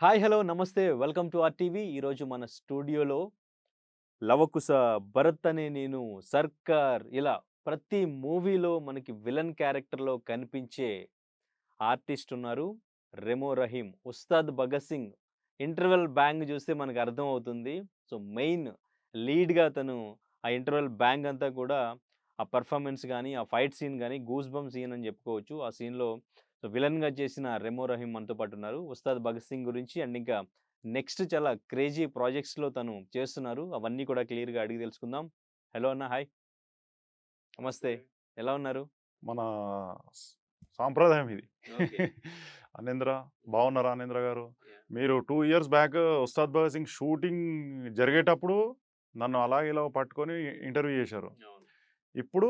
Hi! Hello! నమస్తే. Welcome to RTV. ఈరోజు మన స్టూడియోలో 'లవకుశ', 'భరత్ అనే నేను', 'సర్కార్' ఇలా ప్రతి మూవీలో మనకి విలన్ క్యారెక్టర్‌లో కనిపించే ఆర్టిస్ట్ ఉన్నారు. 'రెమో రహీమ్', 'ఉస్తాద్ భగత్ సింగ్' ఇంటర్వెల్ బ్యాంగ్ చూస్తే మనకు అర్థమవుతుంది. సో, మెయిన్ లీడ్‌గా తను ఆ ఇంటర్వెల్ బ్యాంగ్ అంతా కూడా ఆ పెర్ఫార్మన్స్ గాని, ఆ ఫైట్ సీన్ గాని గూస్ బంప్ సీన్ అని చెప్పుకోవచ్చు. ఆ సీన్‌లో సో, విలన్‌గా చేసిన 'రెమో రహీమ్' మనతో పాటు ఉన్నారు. 'ఉస్తాద్ భగత్ సింగ్' గురించి అండ్ ఇంకా నెక్స్ట్ చాలా క్రేజీ ప్రాజెక్ట్స్‌లో తను చేస్తున్నారు. అవన్నీ కూడా క్లియర్‌గా అడిగి తెలుసుకుందాం. హలో అన్న! హాయ్! నమస్తే. ఎలా ఉన్నారు? మన స్ సాంప్రదాయం ఇది. ఓకే. అనేంద్ర బాగున్నారా అనేంద్ర గారు? యాహ్! మీరు 2 years back 'Ustaad Bhagat Singh' shooting జరిగేటప్పుడు నన్ను అలా ఇలా పట్టుకొని ఇంటర్వ్యూ చేశారు. అవును. ఇప్పుడు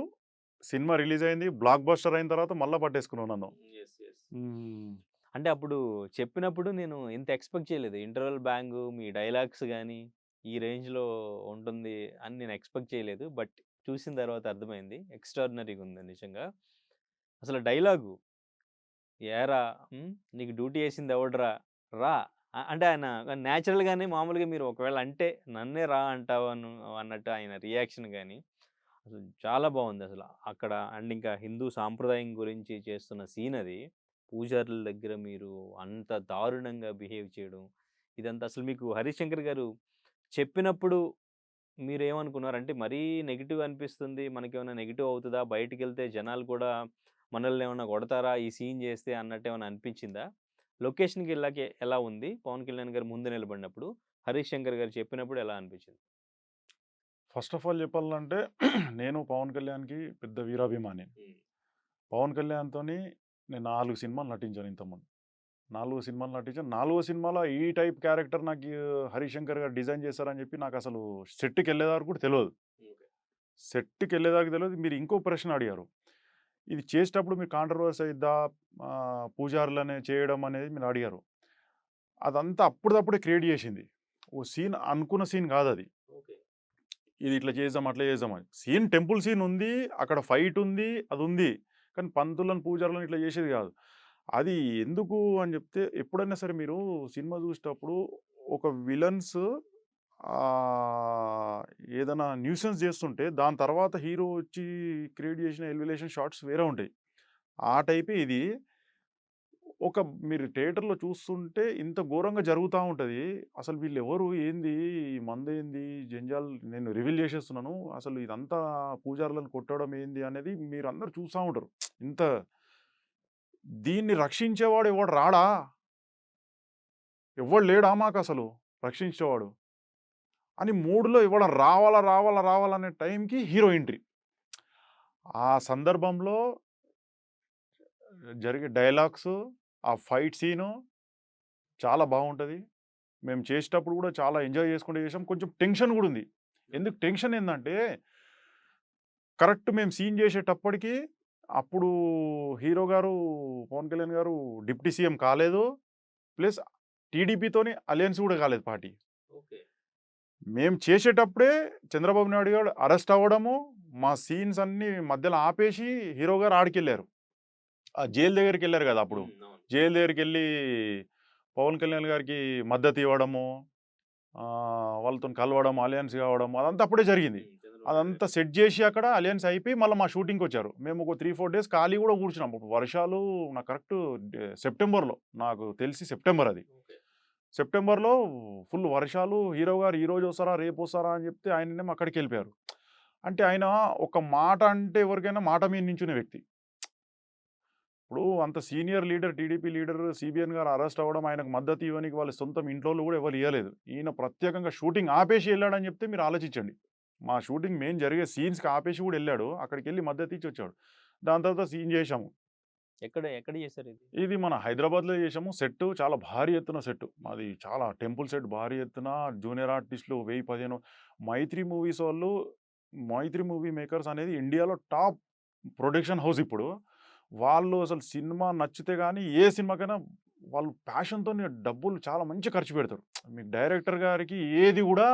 సినిమా రిలీజ్ అయింది. బ్లాక్ బస్టర్ అయిన తర్వాత మళ్ళా పట్టేసుకున్నావు నన్ను. యెస్. యెస్. హ్మ్. అంటే అప్పుడు చెప్పినప్పుడు నేను ఇంత ఎక్స్‌పెక్ట్ చేయలేదు. ఇంటర్వల్ బ్యాంగు, మీ డైలాగ్స్ గాని, ఈ రేంజ్‌లో ఉంటుంది అని నేను ఎక్స్‌పెక్ట్ చేయలేదు. బట్ చూసిన తర్వాత అర్థమైంది. ఎక్స్ట్రార్డినరీగా ఉంది నిజంగా. అసలు డైలాగు "ఏరా నీకు డ్యూటీ ఏసింది ఎవడురా? రా" అంటే ఆయన నేచురల్‌గానే మామూలుగా మీరు ఒకవేళ అంటే నన్నే రా అంటావను అన్నట్టు ఆయన రియాక్షన్ గాని, అసలు చాలా బావుందసల. అక్కడ అండ్ ఇంకా హిందూ సాంప్రదాయం గురించి చేస్తున్న సీన్ అది. పూజారుల దగ్గర మీరు అంత దారుణంగా బిహేవ్ చేయడం, ఇదంతా అసలు మీకు 'హరిశంకర్' గారు చెప్పినప్పుడు మీరేమనుకున్నారు? అంటే మరీ నెగెటివ్ అనిపిస్తుంది. మనకేమైనా నెగెటివ్ అవుతదా? బయటికెళ్తే జనాలు కూడా మనల్నేమన్నా కొడతారా? ఈ సీన్ చేస్తే అన్నట్టేమన్నా అనిపించిందా? లొకేషన్‌కెళ్ళాక ఎలా ఉంది? పవన్ కళ్యాణ్ గారు ముందు నిలబడినప్పుడు, 'హరీష్ శంకర్' గారు చెప్పినప్పుడు ఎలా అనిపించింది? ఫస్ట్ ఆఫ్ ఆల్ చెప్పాలంటే నేను పవన్ కళ్యాణ్‌కి పెద్ద వీరాభిమానిని. హ్మ్. పవన్ కళ్యాణ్‌తోని నేను 4 సినిమాలు నటించాను ఇంతకుముందు. 4 సినిమాలు నటించాను. 4 సినిమాలో ఈ టైప్ క్యారెక్టర్ నాకు 'హరిశంకర్' గారు డిజైన్ చేశారని చెప్పి నాకసలు సెట్‌కెళ్ళేదాకా కూడా తెలవదు. ఓకే. సెట్‌కెళ్ళేదాకా తెలవదు. మీరు ఇంకో ప్రశ్న అడిగారు. ఇది చేసేటప్పుడు మీకు కాంట్రోవర్సీ అయిద్దా? పూజారులనే చేయడం అనేది మీరు అడిగారు. అదంతా అప్పటిదప్పుడే క్రియేట్ చేసింది. ఓ సీన్ అనుకున్న సీన్ కాదది. ఓకే. ఇది ఇట్లా చేద్దాం, అట్లా చేద్దాం అని. సీన్ టెంపుల్ సీన్ ఉంది. అక్కడ ఫైట్ ఉంది. అదుంది. కానీ పంతులను, పూజారులను ఇట్లా చేసేది కాదు. అది ఎందుకు అని చెప్తే ఎప్పుడైనా సరే మీరు సినిమా చూసేటప్పుడు ఒక విలన్స్ ఆహ్, ఏదైనా న్యూసెన్స్ చేస్తుంటే దాని తర్వాత హీరో వచ్చి క్రియేట్ చేసిన ఎలివేషన్ షాట్స్ వేరే ఉంటాయి. ఆ టైపే ఇది. ఒక మీరు థియేటర్‌లో చూస్తుంటే ఇంత ఘోరంగా జరుగుతా ఉంటది. అసలు వీళ్ళెవరు? ఏంది? ఈ మందేంది? జంజాల్ నేను రివీల్ చేసేస్తున్నాను. అసలు ఇదంతా పూజారులను కొట్టడం ఏంది అనేది మీరందరూ చూస్తా ఉంటారు. ఇంత దీన్ని రక్షించేవాడు ఎవడు రాడా? ఎవ్వడు లేడా మాకసలు రక్షించేవాడు? అని మూడ్‌లో ఎవడన్నా రావాలా, రావాలా, రావాలా అనే టైంకి హీరో ఎంట్రీ. ఆ సందర్భంలో జరిగే డైలాగ్సు, ఆ ఫైట్ సీను చాలా బావుంటది. మేము చేసేటప్పుడు గూడా చాలా ఎంజాయ్ చేసుకుంటూ చేసాం. కొంచెం టెన్షన్ గూడా ఉంది. ఎందుకు టెన్షన్ ఏందంటే, కరెక్ట్ మేము సీన్ చేసేటప్పటికి అప్పుడు హీరో గారు 'పవన్ కళ్యాణ్' గారు డిప్యూటీ సీఎం కాలేదు. ప్లస్ టీడీపీతోని అలయన్స్ గూడా కాలేదు పార్టీ. ఓకే. మేము చేసేటప్పుడే చంద్రబాబు నాయుడు గారు అరెస్ట్ అవ్వడము, మా సీన్స్ అన్నీ మధ్యలో ఆపేసి హీరో గారు ఆడికెళ్లారు. ఆ జైలు దగ్గరికెళ్లారు గదా! అప్పుడు. అవును. జైలు దగ్గరికెళ్లి పవన్ కళ్యాణ్ గారికి మద్దతు ఇవ్వడము, వాళ్ళతోని కలవడం, అలయన్స్ కావడం అదంతా అప్పుడే జరిగింది. చంద్రబాబు నాయుడు అదంతా గారు. సెట్ జేసి అక్కడ అలయన్స్ అయిపోయి మళ్ళా మా షూటింగ్‌కొచ్చారు. మేము ఒక 3, 4 డేస్ ఖాళీ గూడా కూర్చున్నాం. అప్పుడు వర్షాలు నాకు కరెక్ట్ సెప్టెంబర్‌లో నాకు తెలిసి సెప్టెంబర్ అది. ఓకే. సెప్టెంబర్‌లో ఫుల్ వర్షాలు. హీరో గారు ఈరోజు వస్తారా? రేపు వస్తారా? అని జెప్తే ఆయనేమో అక్కడికెళ్ళిపోయారు. అంటే ఆయన ఒక మాట అంటే ఎవరికైనా మాట మీద నించునే వ్యక్తి. ఇప్పుడు అంత senior leader TDP leader CBN గారు అరెస్ట్ అవ్వడం, ఆయనకు మద్దతు ఇవ్వనీకి వాళ్ళ సొంతం ఇంట్లోళ్ళు గూడా ఎవరు ఇయ్యలేదు. ఈయన ప్రత్యేకంగా షూటింగ్ ఆపేసి ఎళ్ళాడని జెప్తే మీరు ఆలోచించండి. మా షూటింగ్ మెయిన్ జరిగే సీన్స్‌కి ఆపేసి గూడా ఎళ్ళాడు. అక్కడికెళ్ళి మద్దతిచ్చి వచ్చాడు. దాని తర్వాత సీన్ జేశాము. ఎక్కడ చేశారు ఇది? ఇది మన హైదరాబాద్‌లో చేశాము. సెట్టు చాలా భారీ ఎత్తున సెట్టు. మాది చాలా టెంపుల్ సెట్ భారీ ఎత్తున జూనియర్ ఆర్టిస్ట్‌లు 1000, 15 మైత్రి మూవీస్ వాళ్ళు 'మైత్రి మూవీ మేకర్స్' అనేది ఇండియాలో టాప్ ప్రొడక్షన్ హౌస్ ఇప్పుడు. వాళ్ళు అసలు సినిమా నచ్చితే గాని ఏ సినిమాకైనా వాళ్ళు ప్యాషన్‌తోని డబ్బులు చాలా మంచిగా ఖర్చు పెడతారు. మీకు డైరెక్టర్ గారికి ఏది గూడా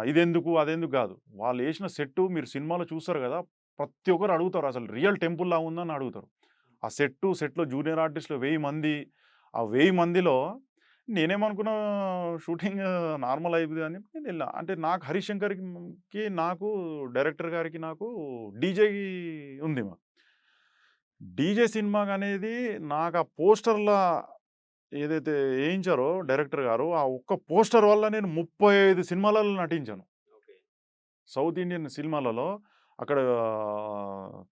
ఇదెందుకు, అదెందుకు గాదు. వాళ్ళేసిన సెట్టు మీరు సినిమాలో చూస్తారు గదా! ప్రతి ఒక్కరు అడుగుతారు అసలు రియల్ టెంపుల్‌లా ఉందని అడుగుతారు. ఆ సెట్టు, సెట్‌లో జూనియర్ ఆర్టిస్ట్‌లు 1000 మంది. ఆ 1000 మందిలో నేనేమనుకున్నా షూటింగ్ నార్మల్ అయిపోద్ది అని చెప్పి నేనెళ్ళా. అంటే నాకు 'హరీష్ శంకర్‌కి' నాకు డైరెక్టర్ గారికి నాకు డీజే ఉంది మాకు. డీజే సినిమాకనేది నాకు ఆ పోస్టర్‌ల ఏదైతే ఏయించారో డైరెక్టర్ గారు, ఆ ఒక్క పోస్టర్ వల్ల నేను 35 సినిమాలలో నటించాను. ఓకే. సౌత్ ఇండియన్ సినిమాలలో అక్కడ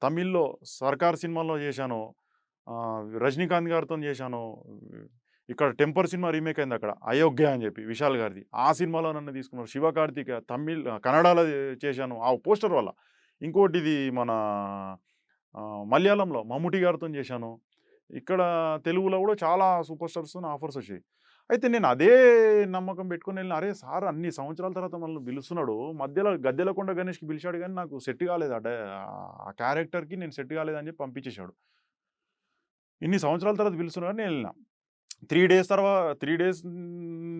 తమిళ్‌లో 'సర్కార్' సినిమాలో చేశాను. 'రజనీకాంత్' గారితోని చేశాను. ఇక్కడ 'టెంపర్' సినిమా రీమేక్ అయిందక్కడ 'అయోగ్య' అని చెప్పి విశాల్ గారిది. ఆ సినిమాలో నన్ను తీసుకున్నారు. 'శివ కార్తిక' కన్నడలో చేశాను. ఆ పోస్టర్ వల్ల. ఇంకోటిది మన మలయాళంలో 'మమ్ముట్టి' గారితోని చేశాను. ఇక్కడ తెలుగులో కూడా చాలా సూపర్ స్టార్స్‌తోని ఆఫర్స్ వచ్చాయి. అయితే నేను అదే నమ్మకం పెట్టుకొనెళ్ళిన. అరే! సార్ అన్ని సంవత్సరాల తర్వాత మనల్ని పిలుస్తున్నాడు. మధ్యలో 'గద్దెలకొండ గణేష్‌కి' పిలిచాడు గానీ నాకు సెట్ కాలేదు. ఆ క్యారెక్టర్‌కి నేను సెట్ కాలేదని చెప్పి పంపించేసాడు. ఇన్ని సంవత్సరాల తర్వాత పిలుస్తున్నాడు నేనెళ్ళిన. 3 డేస్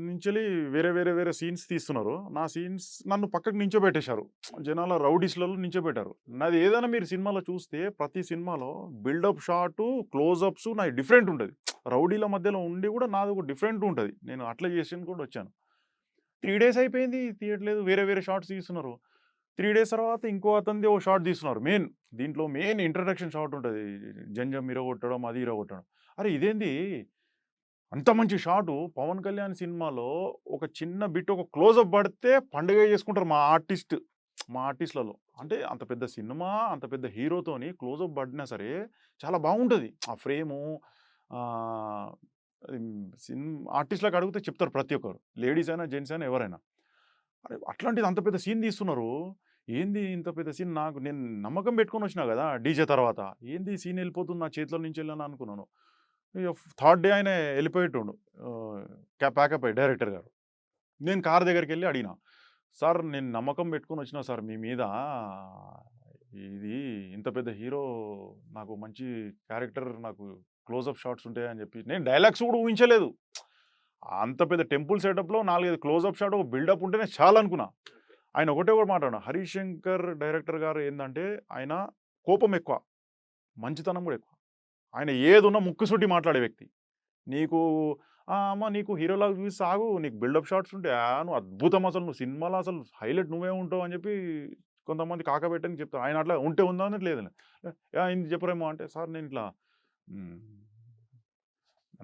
నుంచెల్లి వేరే సీన్స్ తీస్తున్నారు. నా సీన్స్ నన్ను పక్కకు నించోబెట్టేశారు. జనాల రౌడీస్‌లలో నించోబెట్టారు. నాది ఏదైనా మీరు సినిమాలో చూస్తే ప్రతి సినిమాలో బిల్డప్ షాటు, క్లోజప్స్ నాయి డిఫరెంట్ ఉంటది. రౌడీల మధ్యలో ఉండి కూడా నాది ఒక డిఫరెంట్ ఉంటది. నేను అట్లా చేసింది కూడా వచ్చాను. 3 డేస్ అయిపోయింది తీయట్లేదు. వేరే షాట్స్ తీస్తున్నారు. 3 డేస్ తర్వాత ఇంకో అతనిది ఓ షాట్ తీస్తున్నారు. దీంట్లో మెయిన్ ఇంట్రడక్షన్ షాట్ ఉంటది. జంజం ఇరగొట్టడం, అది ఇరగొట్టడం. అరే! ఇదేంది అంత మంచి షాటు 'పవన్ కళ్యాణ్' సినిమాలో ఒక చిన్న బిట్ ఒక క్లోజప్ పడితే పండుగే చేసుకుంటారు మా ఆర్టిస్ట్‌లలో. అంటే అంత పెద్ద సినిమా, అంత పెద్ద హీరోతోని క్లోజప్ పడినా సరే చాలా బాగుంటది. ఆ ఫ్రేము ఆహ్, ఆర్టిస్ట్‌లకు అడిగితే చెప్తారు ప్రతి ఒక్కరు. లేడీస్ అయినా, జెంట్స్ అయినా ఎవరైనా. అరే! అట్లాంటిది అంత పెద్ద సీన్ తీస్తున్నారు. ఏంది ఇంత పెద్ద సీన్ నేను నమ్మకం పెట్టుకొనొచ్చినా గదా! డీజే తర్వాత. ఏంది ఈ సీన్ ఎళ్ళిపోతుంది నా చేతిలో నుంచెళ్ళని అనుకున్నాను. ఇగ థర్డ్ డే ఆయన ఎళ్ళిపోయేటోడు. ఆహ్, ప్యాకప్ అయ్యి డైరెక్టర్ గారు. నేను కారు దగ్గరికెళ్ళి అడిగినా, "సార్ నేను నమ్మకం పెట్టుకొనొచ్చినా సార్ మీ మీద. ఇది ఇంత పెద్ద హీరో నాకు మంచి క్యారెక్టర్ నాకు క్లోజప్ షాట్స్ ఉంటాయని" చెప్పి నేను డైలాగ్స్ కూడా ఊహించలేదు. అంత పెద్ద టెంపుల్ సెటప్‌లో 4, 5 క్లోజప్ షాట్ ఒక బిల్డప్ ఉంటేనే చాలనుకున్నా. ఆయన ఒకటే ఒకటి మాట అన్నాడు. 'హరీష్ శంకర్' డైరెక్టర్ గారు ఏందంటే ఆయన కోపం ఎక్కువ. మంచితనం కూడా ఎక్కువ. ఆయన ఏదున్నా ముక్కుసూటి మాట్లాడే వ్యక్తి. నీకు అమ్మ నీకు హీరోలాగా చూపిస్తా ఆగు. నీకు బిల్డప్ షాట్స్ ఉంటాయి. నువ్వు అద్భుతం అసలు నువ్వు సినిమాలో అసలు హైలైట్ నువ్వే ఉంటావు అని చెప్పి కొంతమంది కాకబెట్టని చెప్తారు. ఆయన అట్లా ఉంటే ఉందా అన్నట్టు లేదులే. అయింది చెప్పరేమో అంటే, సార్ నేను ఇట్లా హ్మ్.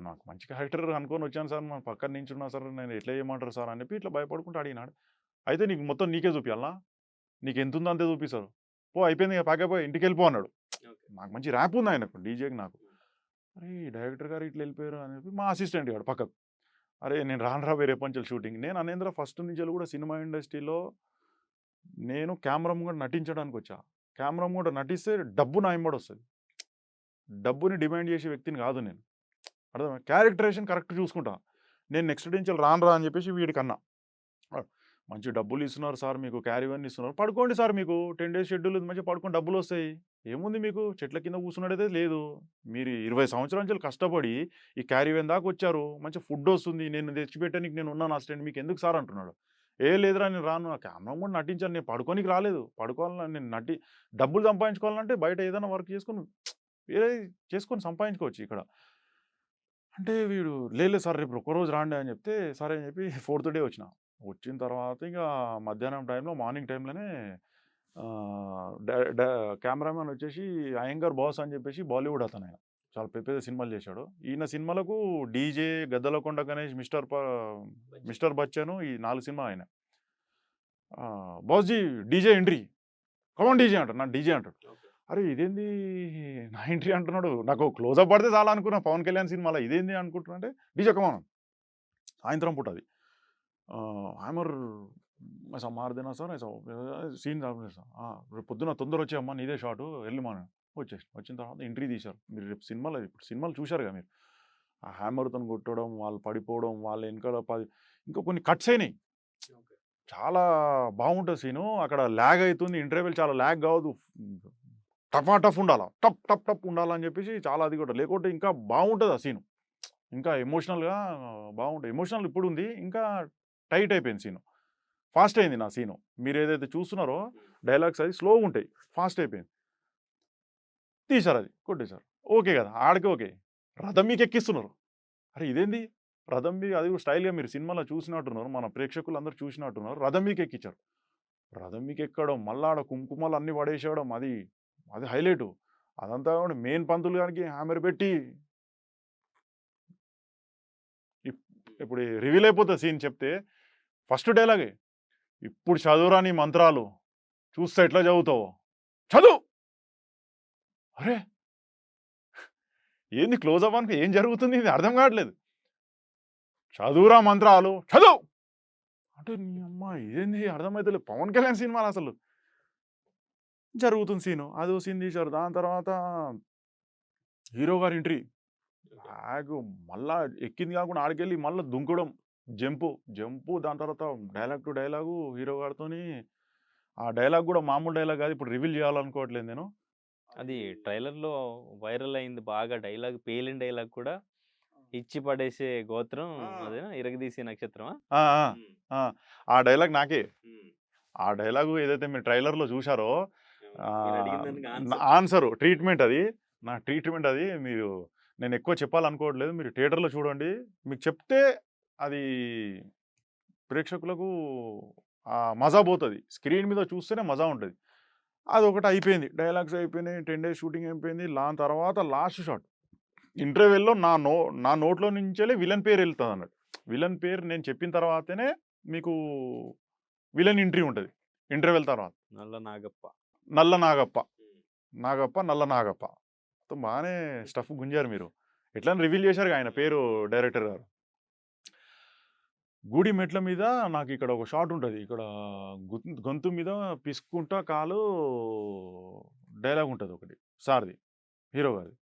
నాకు మంచి క్యారెక్టర్ అనుకోని వచ్చాను సార్. మన పక్కన నించున్నా సార్. నేను ఎట్లా చేయమంటారు సార్ అని చెప్పి ఇట్లా భయపడుకుంటూ అడిగినాడు. అయితే నీకు మొత్తం నీకే చూపియాలనా? నీకెంతుందో అంతే చూపిస్తారు. పో అయిపోయింది ఇక ప్యాకప్ అయ్యి ఇంటికెళ్ళిపో అన్నాడు. ఓకే. నాకు మంచి ర్యాప్ ఉంది ఆయనకు డీజేకి నాకు. అరే! ఈ డైరెక్టర్ గారు ఇట్లా ఎళ్ళిపోయారు అని చెప్పి మా అసిస్టెంట్ గాడు పక్కకు. అరే! నేను రానురా రేపటి షూటింగ్. నేను అనేంద్ర ఫస్ట్ నుంచెల్లి కూడా సినిమా ఇండస్ట్రీలో నేను కెమెరా ముంగట నటించడానికొచ్చా. కెమెరా ముంగట నటిస్తే డబ్బు నా ఎంబడొస్తది. డబ్బుని డిమాండ్ చేసే వ్యక్తిని కాదు నేను. అర్థమైందా? క్యారెక్టరైజేషన్ కరెక్ట్ చూసుకుంటా. నేను నెక్స్ట్ నుంచెల్లి రానురా అని చెప్పేసి వీడికన్నా. ఆ! మంచి డబ్బులిస్తున్నారు సార్ మీకు క్యారీవన్ ఇస్తున్నారు. పడుకోండి సార్ మీకు 10 డేస్ షెడ్యూల్ ఉంది మంచిగా పడుకొని డబ్బులొస్తాయి. ఏముంది మీకు చెట్ల కింద కూర్చున్నట్టయితే లేదు. మీరు 20 సంవత్సరాల నుంచి కష్టపడి ఈ క్యారీవన్ దాకొచ్చారు. మంచి ఫుడ్డొస్తుంది. నేను తెచ్చిపెట్టనీకి నేనున్నాను అసిస్టెంట్ మీకెందుకు సార్ అంటున్నాడు. ఏ లేదురా నేను రాను. ఆ కెమెరా ముందు నటించాను. నేను పడుకోనికి రాలేదు. పడుకోవాలన్నా నేను డబ్బులు సంపాదించుకోవాలంటే బయట ఏదైనా వర్క్ చేసుకొని వేరేది చేసుకొని సంపాదించుకోవచ్చు ఇక్కడ. అంటే వీడు లేదు సార్ రేపు ఒక్కరోజు రాండి అని చెప్తే, సరే అని చెప్పి ఫోర్త్ డే వచ్చిన. వచ్చిన తర్వాత ఇక మధ్యాహ్నం టైంలో, మార్నింగ్ టైంలోనే డ డ కెమెరామాన్ వచ్చేసి 'అయ్యంగార్ బాస్' అని చెప్పేసి బాలీవుడ్ అతనాయన. చాలా పెద్ద పెద్ద సినిమాలు చేశాడు. ఈయన సినిమాలకు 'డీజే', 'గద్దలకొండ గణేష్', 'మిస్టర్ బచ్చను' ఈ 4 సినిమాలు ఆయన. 'బాస్‌జీ DJ entry. Come on DJ' అంటాడు. నన్ను డీజే అంటాడు. ఓకే. అరే! ఇదేంది నా ఎంట్రీ అంటున్నాడు. నాకు క్లోజప్ పడితే చాలా అనుకున్నా 'పవన్ కళ్యాణ్' సినిమాలో. ఇదేంది అనుకుంటున్నా అంటే, డీజే కమ్ ఆన్ సాయంత్రం పూట అది. హ్యామర్ ऐसा मार देना సార్ ऐसा సీన్ రేపు పొద్దున తొందరొచ్చేయమ్మా నీదే షాటు ఎర్లీ మార్నింగ్ వచ్చేసిన. వచ్చిన తర్వాత ఎంట్రీ తీశారు. మీరు రేపు ఇప్పుడు సినిమాలు చూశారుగా మీరు. ఆ హ్యామర్‌తోని కొట్టడం, వాళ్ళు పడిపోవడం, వాళ్ళ ఎనకాల ఇంకా కొన్ని కట్స్ అయినాయి. ఓకే. చాలా బాగుంటది సీను. అక్కడ లాగ్ అయితుంది. ఇంటర్వెల్ చాలా లాగ్ కావద్దు. టఫ్ ఉండాల. టప్ ఉండాలని చెప్పేసి చాలా అది కూడా. లేకుంటే ఇంకా బాగుంటది ఆ సీను. ఇంకా ఎమోషనల్‌గా బాగుంటది. ఎమోషనల్ ఇప్పుడుంది. ఇంకా టైట్ అయిపోయింది సీను. ఫాస్ట్ అయింది నా సీను. మీరేదైతే చూస్తున్నారో డైలాగ్స్ అది స్లోగుంటాయి. ఫాస్ట్ అయిపోయింది. తీశారది. కొట్టేశారు. ఓకే గదా! ఆడికి ఓకే. రథం మీకెక్కిస్తున్నారు. అరే ఇదేంది రథం మీద అది కూడా స్టైల్‌గా మీరు సినిమాలో చూసినట్టున్నారు. మన ప్రేక్షకులందరూ చూసినట్టున్నారు. రథం మీదకి ఎక్కించారు. రథం మీదకి ఎక్కడం, మళ్ళా ఆడ కుంకుమలు అన్నీ పడేసేయడం అది హైలైటు. అదంతా కూడా మెయిన్ పంతులు గారికి హామర్ పెట్టి ఇప్ ఇప్పుడు రివీల్ అయిపోతది సీన్ చెప్తే. ఫస్ట్ డైలాగే, "ఇప్పుడు చదువురా నీ మంత్రాలు. చూస్తే ఎట్లా చదువుతావో. చదువు." అరే! ఏంది క్లోజ్ అవ్వడానికి ఏం జరుగుతుంది? ఇది అర్థం కావట్లేదు. "చదువురా మంత్రాలు. చదువు." అంటే నీ అమ్మ ఇదేంది అర్థమైతలేదు. పవన్ కళ్యాణ్ సినిమాలో అసలు. జరుగుతుంది సీను. అదో సీన్ తీశారు. దాని తర్వాత హీరో గారి ఎంట్రీ. బ్యాగు మళ్ళా ఎక్కింది కాకుండా ఆడికెళ్ళి మళ్ళా దుంకడం. జంపు దాని తర్వాత డైలాగ్ టు డైలాగు హీరో గారితోని ఆ డైలాగ్ గూడా మామూలు డైలాగ్ కాదు. ఇప్పుడు రివీల్ చేయాలనుకోవట్లేదు నేను. అది ట్రైలర్‌లో వైరల్ అయింది బాగా డైలాగ్, పేలిన డైలాగ్ కూడా ఇచ్చి పడేసే గోత్రం ఆ! అదేనా? ఇరగదీసే నక్షత్రమా? ఆ! ఆ! హ్మ్. ఆ! ఆ డైలాగ్ నాకే. హ్మ్. ఆ డైలాగు ఏదైతే మీరు ట్రైలర్‌లో చూసారో మీరడిగిన దానికి ఆన్సర్. ఆన్సరు ట్రీట్మెంట్ అది. నా ట్రీట్మెంట్ అది. నేనెక్కువ చెప్పాలనుకోవట్లేదు. మీరు థియేటర్‌లో చూడండి. మీకు చెప్తే అది ప్రేక్షకులకు మజా పోతది. స్క్రీన్ మీద చూస్తేనే మజా ఉంటది. అదొకటి అయిపోయింది. డైలాగ్స్ అయిపోయినాయి. 10 డేస్ షూటింగ్ అయిపోయింది. దాని తర్వాత లాస్ట్ షాట్. ఇంటర్వెల్‌లో నా నోట్లో నుంచెల్లి విలన్ పేరు ఎళ్తదన్నట్టు. విలన్ పేరు నేను చెప్పిన తర్వాతనే మీకు విలన్ ఎంట్రీ ఉంటది. ఇంటర్వెల్ తర్వాత. నల్ల నాగప్ప. నల్ల నాగప్ప. హ్మ్. నల్ల నాగప్ప. మొత్తం బానే స్టఫ్ గుంజారు మీరు. ఎట్లైనా రివీల్ చేశారుగా ఆయన పేరు డైరెక్టర్ గారు. గుడి మెట్ల మీద నాకిక్కడ ఒక షాట్ ఉంటది. ఇక్కడ గొంతు మీద పిసుక్కుంటా కాలు డైలాగ్ ఉంటదొకటి సార్‌ది. హీరో గారిది.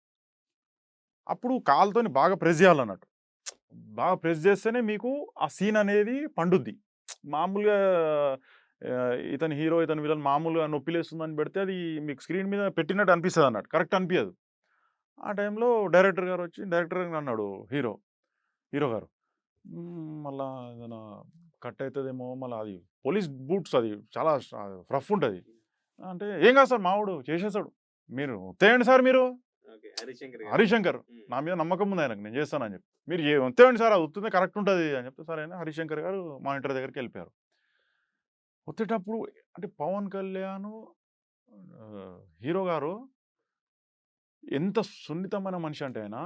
అప్పుడు కాలుతోని బాగా ప్రెస్ చేయాలన్నట్టు. బాగా ప్రెస్ చేస్తేనే మీకు ఆ సీన్ అనేది పండుద్ది. మామూలుగా ఇతను హీరో, ఇతను విలన్ మామూలుగా నొప్పిలేస్తుందని పెడితే అది మీకు స్క్రీన్ మీద పెట్టినట్టు అనిపిస్తదన్నట్టు. కరెక్ట్ అనిపియదు. ఆ టైంలో డైరెక్టర్ గారు అన్నాడు హీరో గారు. మళ్ళా ఏదైనా కట్ అయితదేమో మళ్ళా అది పోలీస్ బూట్స్ అది చాలా రఫ్ ఉంటది. అంటే "ఏం కాదు సార్ మావోడు చేసేసాడు. మీరు ఒత్తేయండి సార్ మీరు." ఓకే. హరిశంకర్ గారు. హరిశంకర్. హ్మ్. నా మీద నమ్మకం ఉంది ఆయనకు నేను చేస్తానని చెప్పి. "మీరు ఒత్తేయండి సార్ అది ఒత్తితే కరెక్ట్ ఉంటది" అని చెప్తే సరే అని హరిశంకర్ గారు మానిటర్ దగ్గరికెళ్ళిపోయారు. ఒత్తేటప్పుడు అంటే పవన్ కళ్యాణ్ హీరో గారు ఎంత సున్నితమైన మనిషి అంటే ఆయన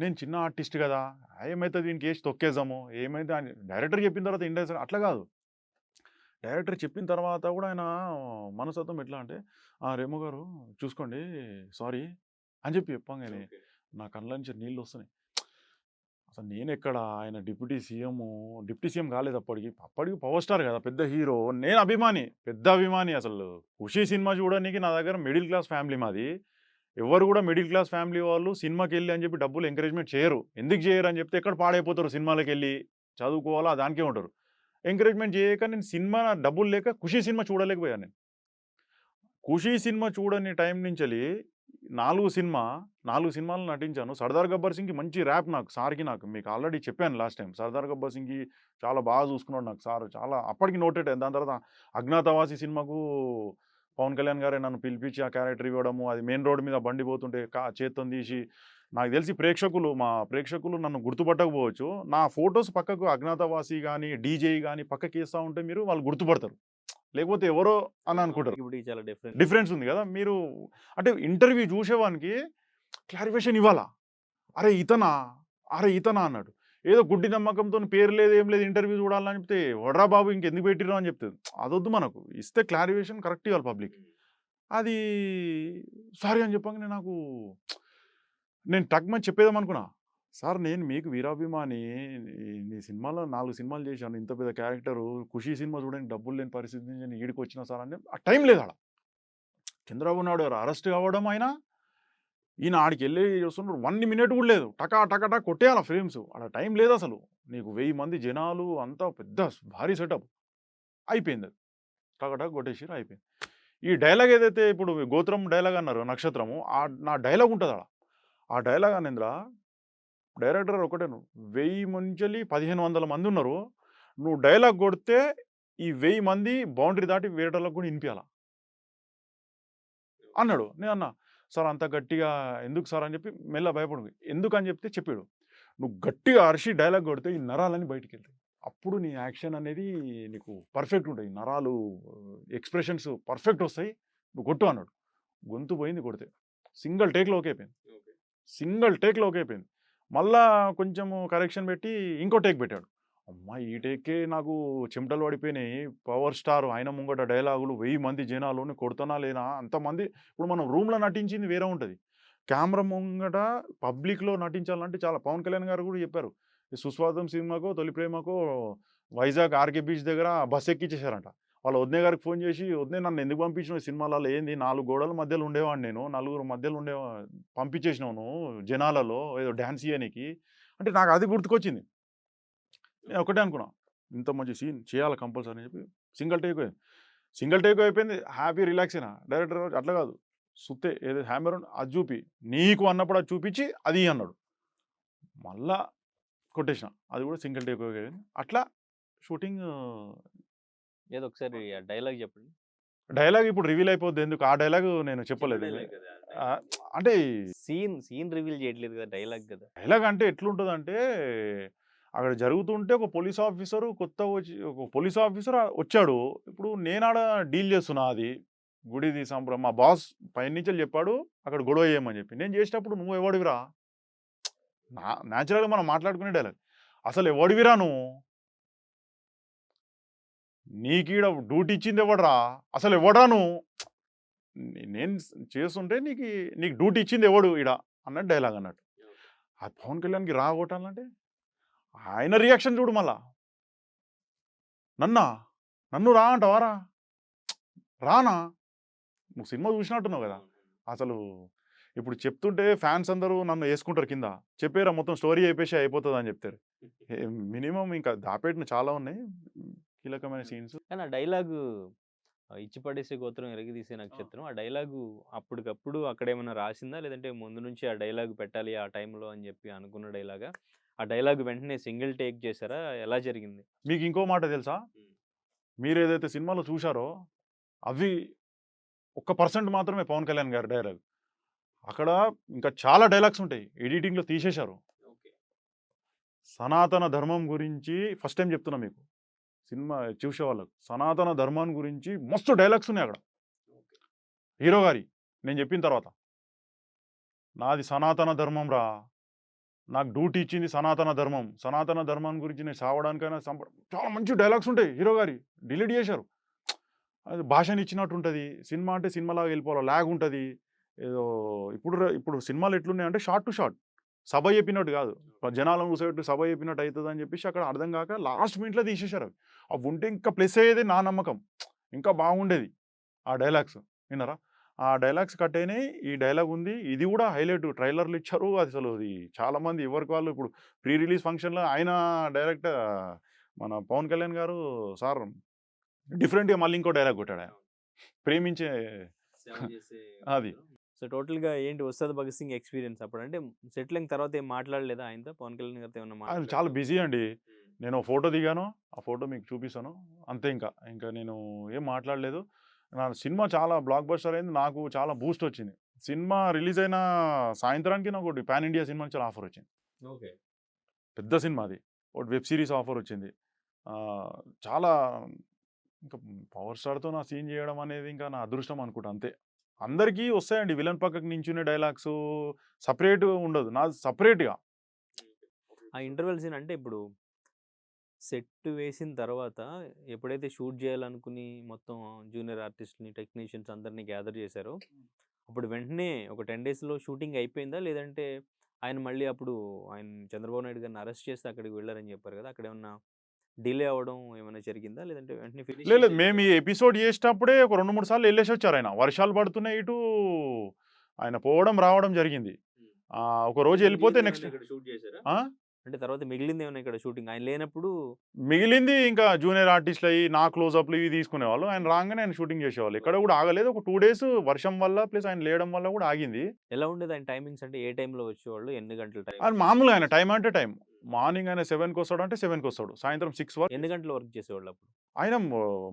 నేను చిన్న ఆర్టిస్ట్ గదా! ఏమైతది వీనికేసి తొక్కేద్దాము. ఏమైతే అని డైరెక్టర్ చెప్పిన తర్వాత ఇండస్ట్రీ అట్లా గాదు. డైరెక్టర్ చెప్పిన తర్వాత గూడా ఆయన మనస్తత్వం ఎట్లా అంటే, రేమో గారు చూసుకోండి సారీ" అని చెప్పంగానే ఓకే. నా కళ్ళ నుంచి నీళ్లొస్తున్నాయి. అసలు నేనెక్కడ ఆయన డిప్యూటీ సీఎం కాలేదు అప్పటికి. అప్పటికి పవర్ స్టార్ గదా! పెద్ద హీరో. నేను అభిమాని. పెద్ద అభిమాని అసలు. 'ఖుషి' సినిమా చూడనీకి నా దగ్గర మిడిల్ క్లాస్ ఫ్యామిలీ మాది. ఎవ్వరు గూడా మిడిల్ క్లాస్ ఫ్యామిలీ వాళ్ళు సినిమాకెళ్ళి అని చెప్పి డబ్బులు ఎంకరేజ్‌మెంట్ చేయరు. ఎందుకు చేయరు అని చెప్తే ఎక్కడ పాడైపోతారు సినిమాలకెళ్ళి. చదువుకోవాలా దానికే ఉంటారు. ఎంకరేజ్‌మెంట్ చేయక నేను సినిమా డబ్బులు లేక 'ఖుషి' సినిమా చూడలేకపోయాను నేను. 'ఖుషి' సినిమా చూడని టైం నుంచెల్లి 4 సినిమా 4 సినిమాల్లో నటించాను. 'సర్దార్ గబ్బర్ సింగ్‌కి' మంచి ర్యాప్ నాకు. మీకు ఆల్రెడీ చెప్పాను లాస్ట్ టైమ్. 'సర్దార్ గబ్బర్ సింగ్‌కి' చాలా బాగా చూసుకున్నాడు నాకు సార్. చాలా అప్పటికి నోటెడ్. దాని తర్వాత 'అజ్ఞాతవాసి' సినిమాకు పవన్ కళ్యాణ్ గారే నన్ను పిలిపించి ఆ క్యారెక్టర్ ఇవ్వడము. అది మెయిన్ రోడ్ మీద బండి పోతుంటే చేత్తోని తీసి నాకు తెలిసి మా ప్రేక్షకులు నన్ను గుర్తుపట్టకపోవచ్చు. నా ఫోటోస్ పక్కకు 'అజ్ఞాతవాసి' గాని, 'డీజే' గాని పక్కకేస్తా ఉంటే వాళ్ళు గుర్తుపడతారు. లేకపోతే ఎవరో అని అనుకుంటారు. ఇప్పటికి చాలా డిఫరెన్స్. డిఫరెన్స్ ఉంది గదా! మీరు అంటే ఇంటర్వ్యూ జూసేవానికి క్లారిఫికేషన్ ఇవ్వాలా. "అరే! ఇతనా? అరే! ఇతనా?" అన్నాడు. ఏదో గుడ్డి నమ్మకంతోని పేరు లేదు, ఏం లేదు ఇంటర్వ్యూ జూడాలని చెప్తే, "వడ్రా బాబు ఇంకెందుకు పెట్టిర్రు" అని చెప్తది. అదొద్దు మనకు. ఇస్తే క్లారిఫికేషన్ కరెక్ట్ ఇవ్వాలి పబ్లిక్‌కి. అది సారీ అని చెప్పంగానే నేను టక్‌మని చెప్పేద్దామనుకున్నా. "సార్ నేను మీకు వీరాభిమాని. నీ సినిమాలో 4 సినిమాలు చేశాను. ఇంత పెద్ద క్యారెక్టరు 'ఖుషి' సినిమా చూడడానికి డబ్బులు లేని పరిస్థితి నుంచి నేను ఈడికొచ్చిన సార్" అంటే ఆ టైం లేదాడ. చంద్రబాబు నాయుడు గారు అరెస్ట్ కావడం అయినా, ఈయన ఆడికెళ్ళి చూస్తున్నప్పుడు 1 మినిట్ కూడా లేదు. టకా టక టక కొట్టేయాల ఫ్రేమ్స్. ఆడ టైం లేదసలు. నీకు 1000 మంది జనాలు అంతా పెద్ద భారీ సెటప్. అయిపోయిందది. టక టక కొట్టేసిర్రు అయిపోయింది. ఈ డైలాగ్ ఏదైతే ఇప్పుడు 'గోత్రం' డైలాగ్ అన్నారో 'నక్షత్రము' నా డైలాగ్ ఉంటదాడ. ఆ డైలాగ్ అనేందిరా డైరెక్టర్ గారు ఒకటే 1000 నుంచెల్లి 1500 మందున్నారు. నువ్వు డైలాగ్ కొడితే ఈ 1000 మంది బౌండరీ దాటి వేరేటోళ్ళకి కూడా ఇనిపియాల అన్నాడు. నేనన్నా, "సార్ అంత గట్టిగా ఎందుకు సార్" అని చెప్పి మెల్లగా భయపడి ఎందుకని చెప్తే చెప్పాడు. నువ్వు గట్టిగా అరిచి డైలాగ్ కొడితే ఈ నరాలన్నీ బయటికెళ్తాయి. అప్పుడు నీ యాక్షన్ అనేది నీకు పర్ఫెక్ట్ ఉంటాయి. నరాలు ఎక్స్‌ప్రెషన్స్ పర్ఫెక్ట్ వస్తాయి. నువ్వు కొట్టు అన్నాడు. గొంతు పోయింది కొడితే. సింగిల్ టేక్‌లో ఓకే అయిపోయింది. సింగిల్ టేక్‌లో ఓకే అయిపోయింది. మళ్ళా కొంచెము కరెక్షన్ పెట్టి ఇంకో టేక్ పెట్టాడు. అమ్మా! ఈ టేక్‌కే నాకు చెమటలు పడిపోయినాయి. పవర్ స్టార్ ఆయన ముంగట డైలాగులు 1000 మంది జనాలు నేను కొడతానా లేనా అంతమంది ఇప్పుడు మనం రూమ్‌లో నటించింది వేరే ఉంటది. కెమెరా ముంగట పబ్లిక్‌లో నటించాలంటే చాలా పవన్ కళ్యాణ్ గారు కూడా చెప్పారు. ఈ 'సుస్వాగతం' సినిమాకో, 'తొలి ప్రేమకో' వైజాగ్ ఆర్‌కే బీచ్ దగ్గర బస్ ఎక్కించేసారంట. వాళ్ళ వదిన గారికి ఫోన్ చేసి, "వదినే నన్ను ఎందుకు పంపించినావు ఈ సినిమాలలో ఏంది 4 గోడల మధ్యలో ఉండేవాడిని నేను. నలుగురు మధ్యలో పంపించేసినావు నువ్వు జనాలలో ఏదో డాన్స్ ఇయ్యనీకి." అంటే నాకు అది గుర్తుకొచ్చింది. నేను ఒకటే అనుకున్నా. ఇంత మంచి సీన్ చేయాలి కంపల్సరీ అని చెప్పి సింగిల్ టేక్ అయింది. సింగిల్ టేక్ అయిపోయింది. హ్యాపీ రిలాక్స్ అయినా. డైరెక్టర్ అట్లా కాదు. సుత్తే ఏదో హ్యామర్ అది చూపి, నీకు అన్నప్పుడు అది చూపించి అది ఇయ్యి అన్నాడు. మళ్ళా కొట్టేసిన. అది కూడా సింగిల్ టేక్ అయింది. అట్లా షూటింగ్ ఏదో ఒకసారి ఆ డైలాగ్ చెప్పండి. డైలాగ్ ఇప్పుడు రివీల్ అయిపోద్ది ఎందుకు? ఆ డైలాగ్ నేను చెప్పలేదు. డైలాగ్ కదా! అంటే సీన్ రివీల్ చేయట్లేదు కదా! డైలాగ్ కదా! డైలాగ్ అంటే ఎట్లుంటదంటే, అక్కడ జరుగుతుంటే ఒక పోలీస్ ఆఫీసరు కొత్తగా ఒక పోలీస్ ఆఫీసర్ వచ్చాడు. ఇప్పుడు నేనాడ డీల్ చేస్తున్నా అది. గుడిది మా బాస్ పైనుంచెళ్ళి చెప్పాడు, అక్కడ గొడవ చేయమని చెప్పి. నేను చేసేటప్పుడు "నువ్వు ఎవడివిరా?" నేచురల్‌గా మనం మాట్లాడుకునే డైలాగ్. "అసలు ఎవడివిరా నువ్వు? నీకీడ డ్యూటీ ఇచ్చింది ఎవడురా? అసలు ఎవడురా నువ్వు? నేను చేస్తుంటే నీకు డ్యూటీ ఇచ్చింది ఎవడు ఈడ?" అన్నట్టు డైలాగ్ అన్నట్టు. ఆ పవన్ కళ్యాణ్‌కి కొట్టాలంటే ఆయన రియాక్షన్ చూడు మళ్ళా. "నన్నా? నన్ను రా అంటావారా? రానా? నువ్వు సినిమా చూసినట్టున్నావు కదా!" అసలు ఇప్పుడు చెప్తుంటే ఫ్యాన్స్ అందరూ నన్ను యేసుకుంటారు కింద. చెప్పేరా మొత్తం స్టోరీ చెప్పేసి అయిపోతదని చెప్తారు. మినిమమ్ ఇంకా దాపెట్టిన చాలా ఉన్నాయి. కీలకమైన సీన్స్. కానీ ఆ డైలాగు 'ఇచ్చి పడేసే గోత్రం ఎరగదీసే నక్షత్రం' ఆ డైలాగు అప్పటికప్పుడు అక్కడేమన్నా రాసిందా? లేదంటే ముందు నుంచి ఆ డైలాగ్ పెట్టాలి ఆ టైంలో అని చెప్పి అనుకున్న డైలాగా? ఆ డైలాగ్ వెంటనే సింగిల్ టేక్ చేసారా? ఎలా జరిగింది? మీకు ఇంకో మాట తెలుసా? మీరేదైతే సినిమాలో చూసారో అవి ఒక్క పర్సెంట్ మాత్రమే పవన్ కళ్యాణ్ గారి డైలాగ్. అక్కడ ఇంకా చాలా డైలాగ్స్ ఉంటాయి. ఎడిటింగ్‌లో తీసేశారు. సనాతన ధర్మం గురించి ఫస్ట్ టైమ్ చెప్తున్నా మీకు. సినిమా చూసేవాళ్ళకు. సనాతన ధర్మం గురించి మస్తు డైలాగ్స్ ఉన్నాయి అక్కడ. హీరో గారి నేను చెప్పిన తర్వాత. నాది సనాతన ధర్మం రా. నాకు డ్యూటీ ఇచ్చింది సనాతన ధర్మం. సనాతన ధర్మం గురించి నేను సావడానికైనా చాలా మంచి డైలాగ్స్ ఉంటాయి హీరో గారి. డిలీట్ చేశారు. అది భాషనిచ్చినట్టు ఉంటది. సినిమా అంటే సినిమాలాగా వెళ్ళిపోవాలి. లాగ్ ఉంటది. ఏదో ఇప్పుడు సినిమాలు ఎట్లున్నాయంటే షార్ట్ టు షార్ట్. సభ చెప్పినట్టు కాదు. జనాలను కూర్చోబెట్టి సభ చెప్పినట్టు అయితదని చెప్పేసి అక్కడ అర్థం కాక లాస్ట్ మినిట్‌లో తీసేశారు అవి. అవి ఉంటే ఇంకా ప్లస్ అయ్యేది నా నమ్మకం. ఇంకా బాగుండేది. ఆ డైలాగ్స్. విన్నారా? ఆ డైలాగ్స్ కట్ అయినాయి. ఈ డైలాగ్ ఉంది. ఇది కూడా హైలైట్ ట్రైలర్‌లు ఇచ్చారు. అసలు అది చాలామంది ఎవరికి వాళ్ళు ఇప్పుడు ప్రీ రిలీజ్ ఫంక్షన్‌లో ఆయన డైరెక్ట్ మన పవన్ కళ్యాణ్ గారు సార్ డిఫరెంట్‌గా మళ్ళీ ఇంకో డైలాగ్ కొట్టాడాయన. ప్రేమించే అది. సో, టోటల్‌గా ఏంటి 'ఉస్తాద్ భగత్ సింగ్' ఎక్స్‌పీరియన్స్ అప్పుడంటే సెటిల్ అయిన తర్వాత ఏం మాట్లాడలేదా ఆయనతో? పవన్ కళ్యాణ్ గారితో ఏమన్నా ఆయన చాలా బిజీ అండి. నేను ఓ ఫోటో దిగాను. ఆ ఫోటో మీకు చూపిస్తాను. అంతే ఇంకా. ఇంకా నేను ఏం మాట్లాడలేదు. నా సినిమా చాలా బ్లాక్ బస్టర్ అయింది. నాకు చాలా బూస్ట్ వచ్చింది. సినిమా రిలీజ్ అయిన సాయంత్రానికి నాకోటి పాన్ ఇండియా సినిమా నుంచి ఆఫర్ వచ్చింది. ఓకే. పెద్ద సినిమా అది. ఒకటి వెబ్ సీరీస్ ఆఫర్ వచ్చింది. చాలా ఇంకా పవర్ స్టార్‌తో నా సీన్ చేయడం అనేది ఇంకా నా అదృష్టం అనుకుంటా అంతే. అందరికీ వస్తాయండి విలన్ పక్కకు నించునే డైలాగ్సు సెపరేట్‌గా ఉండదు. నాది సెపరేట్‌గా. ఆ ఇంటర్వెల్ సీన్ అంటే ఇప్పుడు సెట్ వేసిన తర్వాత ఎప్పుడైతే షూట్ చేయాలనుకుని మొత్తం జూనియర్ ఆర్టిస్ట్‌ని, టెక్నీషియన్స్ అందరిని గ్యాదర్ చేశారో, అప్పుడు వెంటనే ఒక 10 డేస్‌లో షూటింగ్ అయిపోయిందా? లేదంటే ఆయన మళ్ళీ అప్పుడు ఆయన చంద్రబాబు నాయుడు గారిని అరెస్ట్ చేసి అక్కడికి వెళ్లారని చెప్పారు కదా! అక్కడేమన్నా డిలే అవ్వడం ఏమైనా జరిగిందా? లేదంటే వెంటనే ఫినిష్ లేదు. చేసేసారా? మేము ఈ ఎపిసోడ్ చేసేటప్పుడే ఒక 2, 3 సార్లు ఎళ్ళేసొచ్చారాయన. వర్షాలు పడుతున్నాయి ఇటు. ఆయన పోవడం, రావడం జరిగింది. హ్మ్. ఒక రోజు ఎళ్ళిపోతే నెక్స్ట్ ఇక్కడ షూట్ చేశారా? ఆ! అంటే తర్వాత మిగిలిందేమన్నా ఇక్కడ షూటింగ్? ఆయన లేనప్పుడు మిగిలింది ఇంకా జూనియర్ ఆర్టిస్ట్‌లయి నా క్లోజప్‌లు ఇవి తీసుకునేవాళ్ళు. ఆయన రాంగానే ఆయన షూటింగ్ చేసేవాళ్ళు. ఎక్కడ కూడా ఆగలేదు. ఒక 2 డేస్ వర్షం వల్ల ప్లస్ ఆయన లేయడం వల్ల కూడా ఆగింది. ఎలా ఉండేది ఆయన టైమింగ్స్ అంటే ఏ టైంలో వచ్చేవాళ్ళు? ఎన్ని గంటల టైం? అది మామూలుగా ఆయన టైమ్ అంటే టైమ్. మార్నింగ్ ఆయన 7:00కొస్తాడంటే 7:00కొస్తాడు. సాయంత్రం 6 వరకు ఎన్ని గంటలు వర్క్ చేసేవాళ్ళు అప్పుడు? ఆయన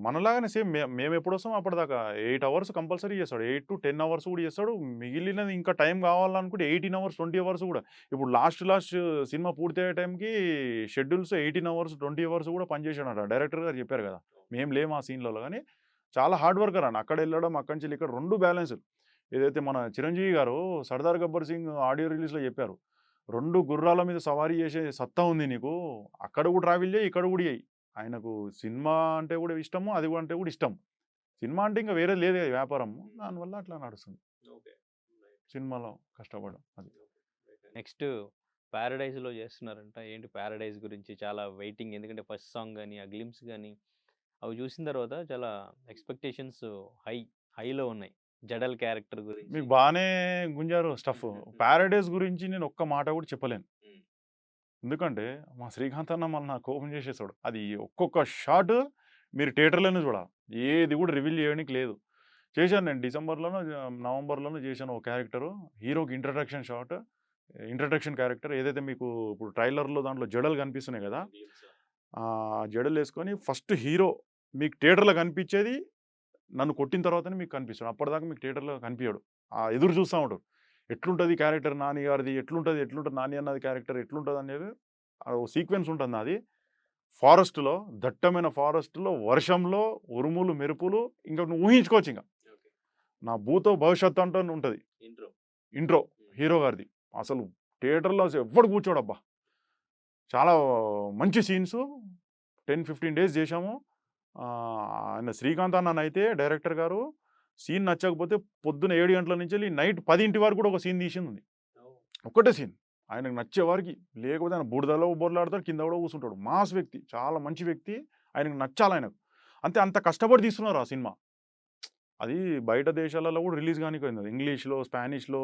మనలాగానే సేమ్ మేమెప్పుడొస్తామో అప్పటిదాకా 8 అవర్స్ కంపల్సరీ చేస్తాడు. 8-10 అవర్స్ కూడా చేస్తాడు. మిగిలినది ఇంకా టైం కావాలనుకుంటే 18 అవర్స్, 20 అవర్స్ కూడా. ఇప్పుడు లాస్ట్ సినిమా పూర్తయ్యే టైంకి షెడ్యూల్స్ 18 అవర్స్, 20 అవర్స్ కూడా పనిచేసాడట. డైరెక్టర్ గారు చెప్పారు కదా! మేము లేము ఆ సీన్‌లలో గానీ, చాలా హార్డ్ వర్కర్ అండి. అక్కడెళ్ళడం, అక్కడి నుంచి ఇక్కడ 2 బ్యాలెన్స్. ఏదైతే మన చిరంజీవి గారు 'సర్దార్ గబ్బర్ సింగ్' ఆడియో రిలీజ్‌లో చెప్పారు. "2 గుర్రాల మీద సవారీ చేసే సత్తా ఉంది నీకు. అక్కడ కూడా ట్రావెల్ చెయ్యి, ఇక్కడ కూడా చెయ్యి." ఆయనకు సినిమా అంటే కూడా ఇష్టము. అది కూడా అంటే కూడా ఇష్టం. సినిమా అంటే ఇంక వేరేది లేదు కదా వ్యాపారం. దానివల్ల అట్లా నడుస్తుంది. ఓకే. సినిమాలో కష్టపడడం అది. నెక్స్ట్ 'పారడైజ్‌లో' చేస్తున్నారంట. ఏంటి 'పారడైజ్' గురించి చాలా వెయిటింగ్. ఎందుకంటే ఫస్ట్ సాంగ్ గాని, ఆ గ్లింప్స్ గాని అవి చూసిన తర్వాత చాలా ఎక్స్‌పెక్టేషన్స్ హై హైలో ఉన్నాయి. జడల్ క్యారెక్టర్ గురించి. మీకు బానే గుంజారు స్టఫ్. 'పారడైజ్' గురించి నేను ఒక్క మాట కూడా చెప్పలేను. హ్మ్. ఎందుకంటే మా శ్రీకాంత్ అన్న మళ్ళీ నాకు కోపం చేసేసాడు. అది ఒక్కొక్క షాట్ మీరు థియేటర్‌లోనే చూడాలి. ఏది కూడా రివీల్ చేయడానికి లేదు. చేశాను నేను డిసెంబర్‌లోనో, నవంబర్‌లోనో చేశాను ఒక క్యారెక్టరు. హీరోకి ఇంట్రడక్షన్ షాట్. ఇంట్రడక్షన్ క్యారెక్టర్ ఏదైతే మీకు ఇప్పుడు ట్రైలర్‌లో దాంట్లో జడలు కనిపిస్తున్నాయి కదా! జడలేసుకొని ఫస్ట్ హీరో మీకు థియేటర్‌లో కనిపించేది నన్ను కొట్టిన తర్వాతనే మీకు కనిపిస్తాడు. అప్పటిదాకా మీకు థియేటర్‌లో కనిపియడు. ఎదురు చూస్తా ఉంటారు. ఎట్లుంటది క్యారెక్టర్ నాని గారిది, ఎట్లుంటది నాని అన్నది క్యారెక్టర్ ఎట్లుంటదనేది ఓ సీక్వెన్స్ ఉంటుంది నాది. ఫారెస్ట్‌లో, దట్టమైన ఫారెస్ట్‌లో, వర్షంలో, ఉరుములు, మెరుపులు ఇంక నువ్వు ఊహించుకోవచ్చింక. ఓకే. నా భూతో భవిష్యత్తు అంటూనే ఉంటది. ఇంట్రో. ఇంట్రో హీరో గారిది. అసలు థియేటర్‌లో ఎవ్వడు కూర్చోడబ్బా! చాలా మంచి సీన్సు 10, 15 డేస్ చేశాము. ఆయన శ్రీకాంత్ అన్ననైతే డైరెక్టర్ గారు సీన్ నచ్చకపోతే పొద్దున 7 గంటల నుంచెల్లి నైట్ 10 వరకు కూడా ఒక సీన్ తీసిందుంది. ఓహ్! ఒక్కటే సీన్. ఆయనకు నచ్చే వారికి. లేకపోతే ఆయన బురదలో బొర్లాడతాడు, కింద కూడా కూసుంటాడు. మాస్ వ్యక్తి. చాలా మంచి వ్యక్తి. ఆయనకు నచ్చాలాయనకు. అంతే అంత కష్టపడి తీస్తున్నారు ఆ సినిమా. అది బయట దేశాలలో కూడా రిలీజ్ గానీకపోయింది. ఇంగ్లీష్‌లో, స్పానిష్‌లో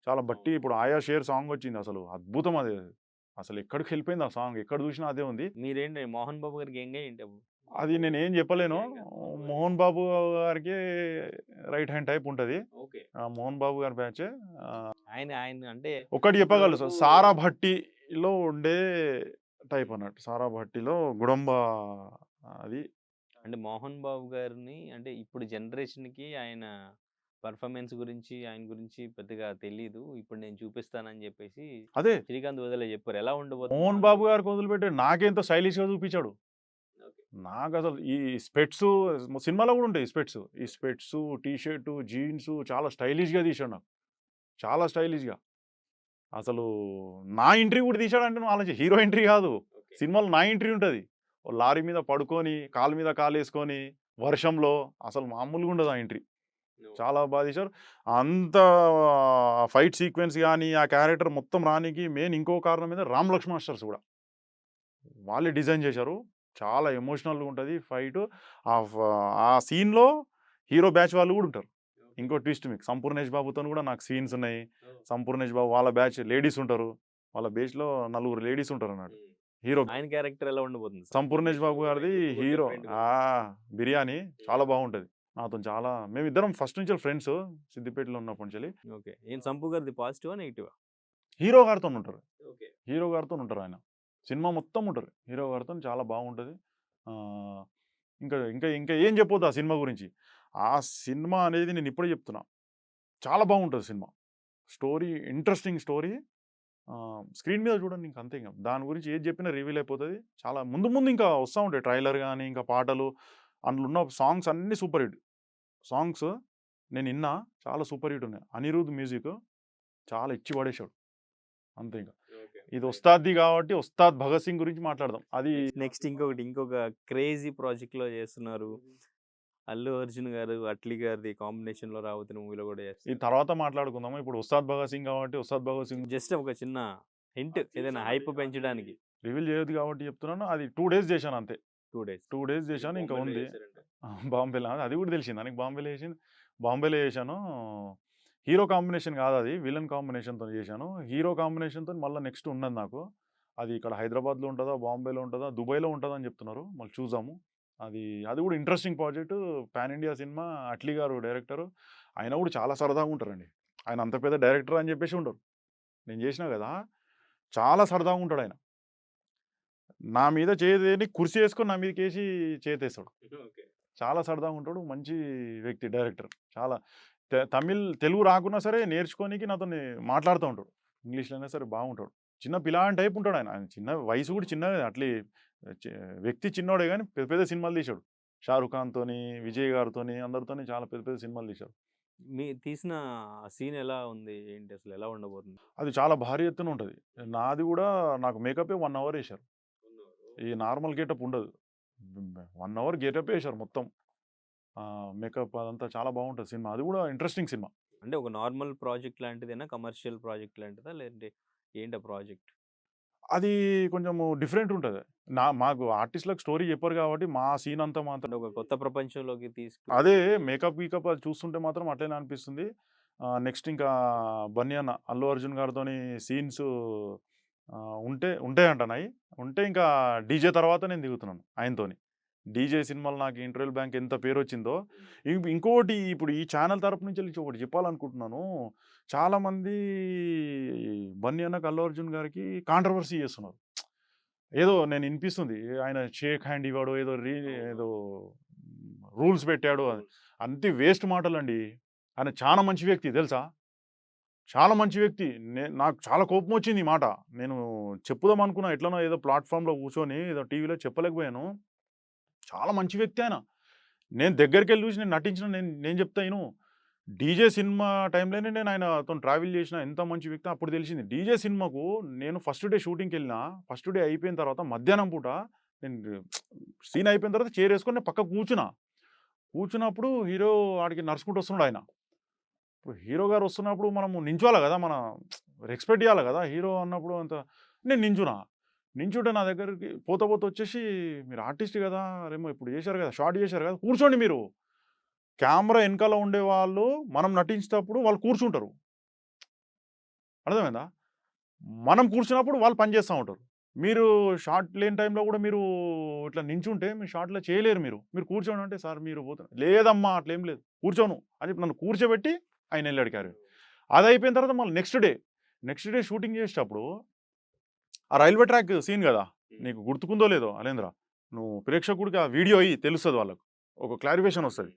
చాలా బట్టి ఇప్పుడు 'ఆయా షేర్' సాంగ్ వచ్చింది అసలు. అద్భుతం అది. అసలు ఎక్కడికెళ్ళిపోయింది ఆ సాంగ్. ఎక్కడ చూసినా అదే ఉంది. మీరేంటి 'మోహన్ బాబు' గారి గ్యాంగా ఏంటి అప్పుడు? అది నేనేం చెప్పలేను. గ్యాంగా? మోహన్ బాబు మోహన్ బాబు గారికి రైట్ హ్యాండ్ టైప్ ఉంటది. ఓకే. మోహన్ బాబు గారి బ్యాచే. ఆహ్, ఆయన ఆయన అంటే ఒకటి ఇప్పటి చెప్పగలను వరకు 'సారా భట్టిలో' ఉండే టైప్ అన్నట్టు. 'సారా భట్టిలో' గుడంబ అది. అంటే 'మోహన్ బాబు' గారిని అంటే ఇప్పుడు జనరేషన్‌కి ఆయన పెర్ఫార్మన్స్ గురించి, ఆయన గురించి పెద్దగా తెలీదు. ఇప్పుడు నేను చూపిస్తానని జెప్పేసి అదే 'శ్రీకాంత్' వదిలే చెప్పారు. ఎలా ఉండబోతుంది 'మోహన్ 'మోహన్ బాబు' బాబు'? గారికి వదిలిపెట్టాడు. నాకెంతో స్టైలిష్‌గా చూపించాడు. ఓకే. నాకసలు ఈ స్పెట్సు సినిమాలో కూడా ఉంటాయి స్పెట్సు. ఈ స్పెట్సు, టీ షర్టు, జీన్సు చాలా స్టైలిష్‌గా తీశాడు నాకు. చాలా స్టైలిష్‌గా. అసలు నా ఎంట్రీ కూడా తీశాడంటే నువ్వు ఆలోచించు. హీరో ఎంట్రీ కాదు. ఓకే. సినిమాలో నా ఎంట్రీ ఉంటది. ఓ లారీ మీద పడుకొని, కాలు మీద కాలేసుకొని, వర్షంలో అసలు మామూలుగా ఉండదు ఆ ఎంట్రీ. ఓహ్! చాలా బాగా తీశారు. అంత ఫైట్ సీక్వెన్స్ గాని, ఆ క్యారెక్టర్ మొత్తం రానీకి మెయిన్ ఇంకో కారణం ఏందంటే 'రామ్ లక్ష్మణ్ మాస్టర్స్' కూడా. వాళ్ళే డిజైన్ చేశారు. చాలా ఎమోషనల్‌గా ఉంటది ఫైటు. ఆహ్, ఫ ఆ సీన్‌లో హీరో బ్యాచ్ వాళ్ళు కూడా ఉంటారు. ఓకే. ఇంకో ట్విస్ట్ మీకు 'సంపూర్ణేష్ బాబుతోని' కూడా నాకు సీన్స్ ఉన్నాయి. ఓహ్! 'సంపూర్ణేష్ బాబు' వాళ్ళ బ్యాచ్ లేడీస్ ఉంటారు. వాళ్ళ బేస్‌లో నలుగురు లేడీస్ ఉంటారన్నట్టు. హ్మ్. హీరో ఆయన క్యారెక్టర్ ఎలా ఉండబోతుంది? 'సంపూర్ణేష్ బాబు' గారిది ఇది కూడా హీరో డిఫరెంట్‌గా ఆ! ఉంది. బిర్యానీ చాలా హ్మ్. బాగుంటది. నాతోని చాలా మేమిద్దరం ఫస్ట్ నుంచెల్లి ఫ్రెండ్స్ సిద్దిపేటలో ఉన్నప్పటి నుంచెల్లి. ఓకే. ఏం 'సంపు' గారిది పాజిటివా? నెగెటివా? హీరో గారితోనుంటారు. ఓకే. హీరో గారితోనుంటారాయన. సినిమా మొత్తం ఉంటారు. హీరో గారితోని చాలా బాగుంటది. ఆహ్, ఇంకా ఇంకా ఇంకా ఏం చెప్పొద్దు ఆ సినిమా గురించి. ఆ సినిమా అనేది నేను ఇప్పుడే చెప్తున్నా. చాలా బాగుంటది cinema. Story interesting story. Screen మీద చూడండి ఇంక అంతే ఇంక. దాని గురించి ఏది చెప్పినా రివీల్ అయిపోతది. చాలా ముందు ముందు ఇంకా వస్తా ఉంటాయి. ట్రైలర్ గాని, ఇంకా పాటలు అందులో ఉన్న సాంగ్స్ అన్నీ సూపర్ హిట్. సాంగ్స్ నేను ఇన్నా చాలా సూపర్ హిట్ ఉన్నాయి. అనిరుద్ మ్యూజిక్ చాలా ఇచ్చి పడేశాడు. అంతే ఇంక. ఓకే. ఇది నైస్. ఉస్తాద్‌ది కాబట్టి ఉస్తాద్ భగత్ సింగ్ గురించి మాట్లాడదాం. అది నెక్స్ట్ ఇంకొక క్రేజీ ప్రాజెక్ట్‌లో చేస్తున్నారు. అల్లు అర్జున్ గారు, అట్లీ గారిది కాంబినేషన్‌లో రాబోతున్న మూవీలో కూడా ఇది చేస్తున్నారు. తర్వాత మాట్లాడుకుందాము. ఇప్పుడు ఉస్తాద్ భగత్ సింగ్ కాబట్టి ఉస్తాద్ భగత్ సింగ్ జస్ట్ ఒక చిన్న హింట్ ఏదైనా హైప్ పెంచడానికి రివీల్ చేయొద్దు కాబట్టి చెప్తున్నాను. అది 2 డేస్ చేశాను అంతే. 2 డేస్. 2 డేస్ ఇది చేశాను. ఇంకా బాంబేలో ఉంది. చేశారంట. బాంబేలో అది కూడా తెలిసిందా నీకు బాంబేలో చేశాను. హీరో కాంబినేషన్ కాదది. విలన్ కాంబినేషన్‌తోని చేశాను. హీరో కాంబినేషన్‌తోని మళ్ళా నెక్స్ట్ ఉన్నది నాకు. అది ఇక్కడ హైదరాబాద్‌లో ఉంటదా? బాంబేలో ఉంటదా? దుబాయ్‌లో ఉంటదని చెప్తున్నారు. మళ్ళీ చూద్దాము. అది అది కూడా interesting project. Pan India cinema. Atlee గారు డైరెక్టరు. ఆయన కూడా చాలా సరదాగా ఉంటారండి. ఆయన అంత పెద్ద డైరెక్టర్ అని చెప్పేసి ఉండరు. నేను చేసినా కదా! చాలా సరదాగా ఉంటాడాయన. నా మీద చేయదేని కుర్చీ యేసుకొని నా మీదకేసి చేతేస్తాడు. ఓకే. చాలా సరదాగా ఉంటాడు. మంచి వ్యక్తి డైరెక్టర్. చాలా తెలుగు రాకున్నా సరే నేర్చుకోనికి నాతోని మాట్లాడుతూ ఉంటాడు. ఇంగ్లీష్‌లో అయినా సరే బాగుంటాడు. చిన్న పిల్లాడి టైప్ ఉంటాడాయన. ఆయన చిన్న వయసు కూడా చిన్నదే అట్లే చే వ్యక్తి చిన్నోడే గానీ పెద్ద పెద్ద సినిమాలు తీశాడు. 'షారుఖ్ ఖాన్‌తోని, విజయ్ గారితోని అందరితోని చాలా పెద్ద పెద్ద సినిమాలు తీశాడు. తీసిన సీన్ ఎలా ఉంది? ఏంటి అసలు ఎలా ఉండబోతుంది? అది చాలా భారీ ఎత్తున ఉంటది. నాది గూడా నాకు మేకపే 1 అవర్ ఏశారు. ఈ నార్మల్ గెటప్ ఉండదు. 1 అవర్ గెటపే ఏశారు మొత్తం. మేకప్ అదంతా చాలా బాగుంటది సినిమా. అది గూడా ఇంట్రెస్టింగ్ సినిమా. అంటే ఒక నార్మల్ ప్రాజెక్ట్ లాంటిదేనా? కమర్షియల్ ప్రాజెక్ట్ లాంటిదా? లేదంటే ఏంటి ఆ ప్రాజెక్ట్? అది కొంచెము డిఫరెంట్ ఉంటది. మాకు ఆర్టిస్ట్‌లకు స్టోరీ చెప్పరు గాబట్టి మా సీన్ అంతా మాత్రం అంటే ఒక కొత్త ప్రపంచంలోకి అదే మేకప్, గీకప్ అది చూస్తుంటే మాత్రం అట్లనే అనిపిస్తుంది. నెక్స్ట్ ఇంకా 'బన్నీ అన్న' అల్లు అర్జున్ గారితోని సీన్స్ ఉంటాయంట నాయి. ఉంటే ఇంకా 'డీజే' తర్వాత నేను దిగుతున్నాను ఆయనతోని. 'డీజే' సినిమాలో నాకు 'ఇంటర్వెల్ బ్యాంక్' ఎంత పేరొచ్చిందో, ఇంకోటి ఇప్పుడు ఈ ఛానల్ తరపు నుంచెల్లి ఒకటి చెప్పాలనుకుంటున్నాను. చాలామంది 'బన్నీ అన్నకు' అల్లు అర్జున్ గారికి కాంట్రోవర్సీ చేస్తున్నారు. ఏదో నేను ఇనిపిస్తుంది. ఆయన షేక్ హ్యాండ్ ఇవ్వడు. ఏదో రూల్స్ పెట్టాడు అని. అంతే వేస్ట్ మాటలండి. ఆయన చాలా మంచి వ్యక్తి తెలుసా? చాలా మంచి వ్యక్తి. నాకు చాలా కోపమొచ్చింది ఈ మాట. నేను చెప్పుదాం అనుకున్నా ఎట్లనో ఏదో ప్లాట్‌ఫార్మ్‌లో కూర్చొని ఏదో టీవీలో చెప్పలేకపోయాను. చాలా మంచి వ్యక్తి ఆయన. నేను దగ్గరికెళ్ళి చూసి నేను నటించిన నేను చెప్తా ఇను. 'డీజే' సినిమా టైంలోనే నేను ఆయనతోని ట్రావెల్ చేసిన. ఎంత మంచి వ్యక్తో అప్పుడు తెలిసింది. 'డీజే' సినిమాకు నేను ఫస్ట్ డే షూటింగ్‌కెళ్ళినా. ఫస్ట్ డే అయిపోయిన తర్వాత మధ్యాహ్నం పూట నేను సీన్ అయిపోయిన తర్వాత చైర్ ఏసుకొని నేను పక్కకు కూర్చున్నా. కూర్చున్నప్పుడు హీరో ఆడికి నడుచుకుంటూ వస్తున్నాడు ఆయన. ఇప్పుడు హీరో గారు వస్తున్నప్పుడు మనము నించోవాలి గదా! రెస్పెక్ట్ ఇయ్యాలి గదా! హీరో అన్నప్పుడు నేను నించున్నా. నించుంటే నా దగ్గరికి పోతా పోతా వచ్చేసి "మీరు ఆర్టిస్ట్ గదా! అరేమో ఇప్పుడు చేశారు గదా! షార్ట్ చేశారు గదా! కూర్చోండి మీరు." కెమెరా ఎనకాల ఉండేవాళ్ళు మనం నటించేటప్పుడు వాళ్ళు కూర్చుంటారు. అర్థమైందా? మనం కూర్చున్నప్పుడు వాళ్ళు పని చేస్తా ఉంటారు. మీరు షాట్ లేని టైంలో గూడా మీరు ఇట్లా నించుంటే మీరు షాట్‌లో చేయలేరు మీరు. మీరు కూర్చోండి అంటే, "సార్ మీరు లేదమ్మా అట్లేం లేదు. కూర్చోను" అని చెప్పి నన్ను కూర్చోబెట్టి ఆయనెళ్ళాడు క్యారియర్. అదయిపోయిన తర్వాత మళ్ళీ నెక్స్ట్ డే షూటింగ్ చేసేటప్పుడు ఆ రైల్వే ట్రాక్ సీన్ గదా! నీకు గుర్తుకుందో లేదో అలేంద్ర. నువ్వు ప్రేక్షకుడికి ఆ వీడియో ఇయ్యి తెలుస్తది వాళ్ళకు. ఒక క్లారిఫికేషన్ వస్తది.